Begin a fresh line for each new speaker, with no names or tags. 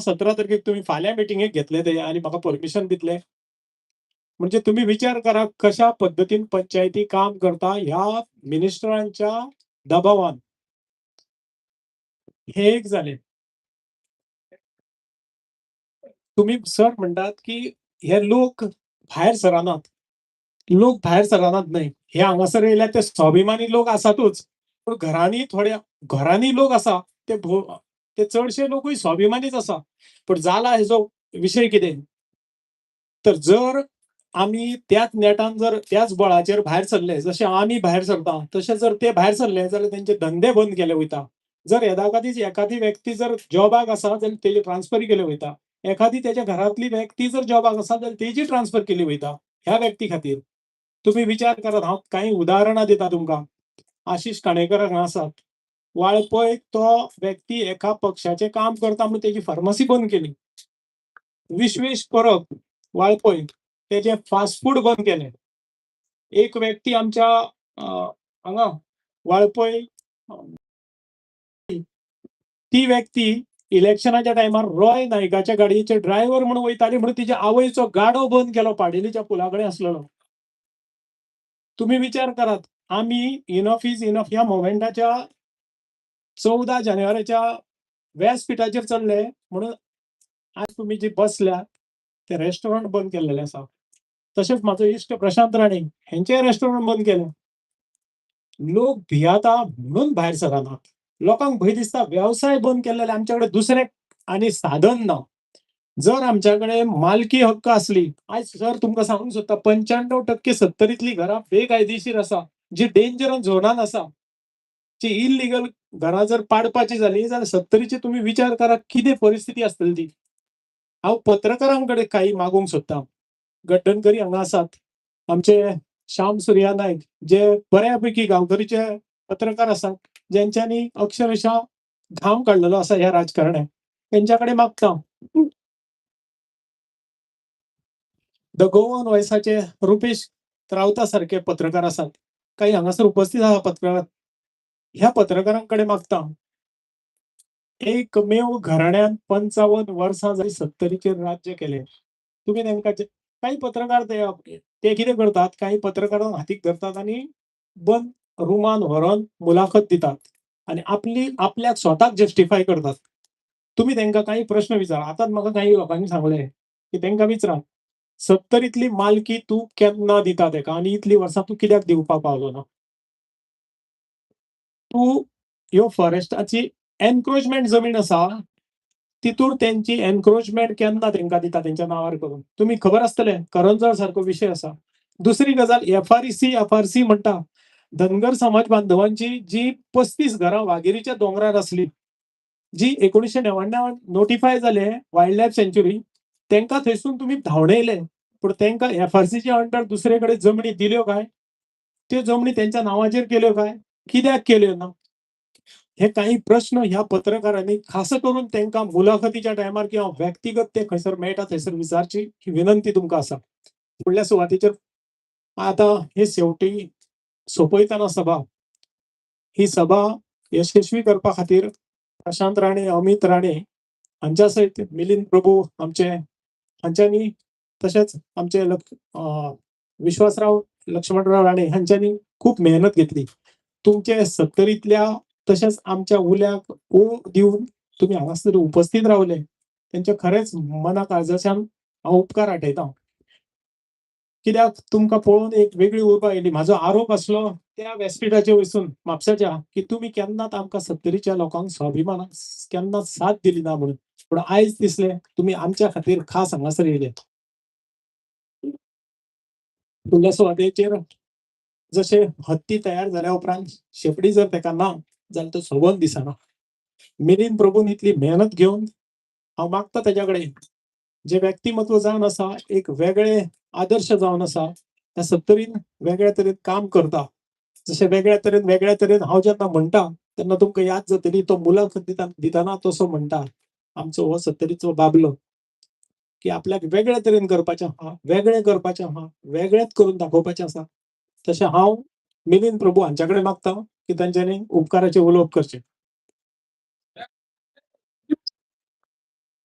17 तारखेक तुम्ही फाल्यां मिटिंगेक घेतले ते आणि म्हाका परमिशन दितले. म्हणजे तुम्ही विचार करा कशा पद्धतीन पंचायती काम करता ह्या मिनिस्टरांच्या दबावान. हे एक झाले. तुम्ही सर म्हणतात की हे लोक भायर सरानात. लोक भायर सरानात न्हय. हे हांगासर येयल्यार ते स्वाभिमानी लोक आसातूच. पूण घरांनी लोक आसा ते चडशे लोकूय स्वाभिमानीच आसा. पण जाला हेजो विशय कितें? तर जर आम्ही त्याच नेटान जर त्याच बळाचेर भायर सरले, जशे आमी भायर सरता, तशे जर ते भायर सरले जाल्यार तेंचे धंदे बंद केले वयता. जर येदाकादीच एखादी व्यक्ती जर जॉबाक आसा जाल्यार तेजी ट्रान्सफर केले वयता. एखादी त्याच्या घरातली व्यक्ती जर जॉबाक आसा जाल्यार तेजी ट्रान्सफर केली वयता, ह्या व्यक्ती खातीर. तुम्ही विचार करात, हांव काही उदाहरणां दिता तुमकां. आशिश काणेकर हांगा आसात. वाळपय तो व्यक्ती एका पक्षाचे काम करता म्हणून तेजी फार्मसी बंद केली. विश्वेश परब वाळपय तेजे फास्ट फूड बंद केले. एक व्यक्ती आमच्या हांगा वाळपय ती व्यक्ती इलेक्शनाच्या टायमार रॉय नायकाच्या गाडयेचे ड्रायव्हर म्हणून वयताली म्हणून तिच्या आवयचो गाडो बंद केलो पाडेलीच्या पुलाकडेन आसलेलो. तुम्ही विचार करात, आम्ही इनफ इज इनफ ह्या मोव्हमेंटाच्या 14 जानेवारीच्या व्यासपीठाचेर चल्ले म्हणून आज तुम्ही जे बसल्यात ते रेस्टॉरंट बंद केल्लेले आसा. तशेंच म्हाजो इश्ट प्रशांत राणे हेंचेय रेस्टॉरंट बंद केले. लोक भियाता म्हणून भायर सरानात. लोकांक भंय दिसता व्यवसाय बंद केलेले आमच्याकडे दुसरे आनी साधन ना. जर आमच्याकडे मालकी हक्क असली, आज सर तुमकां सांगूंक सोदता 95% सत्तरीतली घरां बेकायदेशीर आसा, जी डेंजर झोनान आसा. जी इल्लिगल घरां जर पाडपाची जाली जाल्यार सत्तरीचे तुम्ही विचार करा कितें परिस्थिती आसतली ती. हांव पत्रकारांकडे काही मागूंक सोदतां. गड्डणकरी हांगा आसात. आमचे श्याम सुर्या नायक जे बऱ्यापैकी गांवकरीचे पत्रकार आसात, ज्यांच्यांनी अक्षरशः घाम काडलेलो आसा ह्या राजकारण्याक. तेंच्याकडे मागता. द गोवन व्हॉइसाचे रुपेश रावता सारखे पत्रकार आसात. काही हांगासर उपस्थित आहा पत्रकार. ह्या पत्रकारांकडे मागता. एकमेव घराण्यान 55 वर्सां जाली सत्तरीचेर राज्य केले. तुम्ही तांकां काही पत्रकार ते कितें करतात, काही पत्रकारांक हातीक धरतात आनी बंद रुमान व्हरोन मुलाखत दितात आनी आपल्याक स्वताक जस्टिफाय करतात. तुम्ही तांकां काही प्रश्न विचारा. आतांच म्हाका काही लोकांनी सांगले की तांकां विचारा, सत्तरीतली मालकी तूं केन्ना दिता ताका आनी इतलीं वर्सां तूं कित्याक दिवपाक पावलो ना? तूं ह्यो फॉरेस्टाची एन्क्रोचमेंट जमीन आसा, तितूर तेंची एन्क्रोचमेंट केन्ना तेंकां दिता तेंच्या नांवार करून. तुमी खबर आसतलें करंजळ सारको विशय आसा. दुसरी गजाल एफआरसी म्हणटा. धनगर समाज बांधवांची जी 35 घरां वाघेरीच्या दोंगरार आसली, जी 1999 नोटिफाय जाले वायल्ड लायफ सँच्युरी, तेंकां थंयसून तुमी धांवडयले. पूण तेंकां एफआरसीच्या अंडर दुसरे कडेन जमनी दिल्यो काय? त्यो जमनी तेंच्या नांवाचेर केल्यो काय? कित्याक केल्यो ना? हे काही प्रश्न ह्या पत्रकारांनी खास करून तांकां मुलाखतीच्या टायमार किंवा व्यक्तिगत ते खंयसर मेळटा थंयसर विचारची ही विनंती तुमकां आसा. फुडल्या सुवातेचेर आता हे शेवटी सोंपयतना सभा, ही सभा यशस्वी करपा खातीर प्रशांत राणे, अमित राणे हांच्या सयत मिलिंद प्रभू आमचे हांच्यांनी, तशेंच आमचे विश्वासराव लक्ष्मणराव राणे हांच्यांनी खूप मेहनत घेतली. तुमचे सत्तरीतल्या तशेंच आमच्या उल्याक ओळ दिवन तुम्ही हांगासर उपस्थित रावले, तेंचे खरेंच मना काळजाच्यान हांव उपकार आठयतां. कित्याक तुमकां पळोवन एक वेगळी उर्बा येयली. म्हाजो आरोप आसलो त्या व्यासपीठाचेर वयसून म्हापशाच्या की तुमी केन्नाच आमकां सत्तरीच्या लोकांक स्वाभिमानान केन्नाच साथ दिली ना म्हणून. पूण आयज दिसलें तुमी आमच्या खातीर खास हांगासर येयले. फुडल्या सुवातेचेर जशे हत्ती तयार जाल्या उपरांत शेपडी जर तेका ना जाल्यार तो सबंद दिसना. मिलिंद प्रभून इतली मेहनत घेवन हांव मागता तेच्या कडेन जे व्यक्तिमत्व जावन आसा, एक वेगळे आदर्श जावन आसा, त्या सत्तरीन वेगळ्या तरेन काम करता. जशे वेगळ्या तरेन हांव जेन्ना म्हणटा तेन्ना तुमकां याद जातली तो मुलाखत दितना तसो म्हणटा. आमचो हो सत्तरीचो बाबलो की आपल्याक वेगळ्या तरेन करपाचें आहा, वेगळें करपाचें आहा, वेगळेंच करून दाखोवपाचें आसा. तशें हांव मिलिंद प्रभू हांच्या कडेन मागता की तांच्यांनी उपकाराचे उलोवप करचे.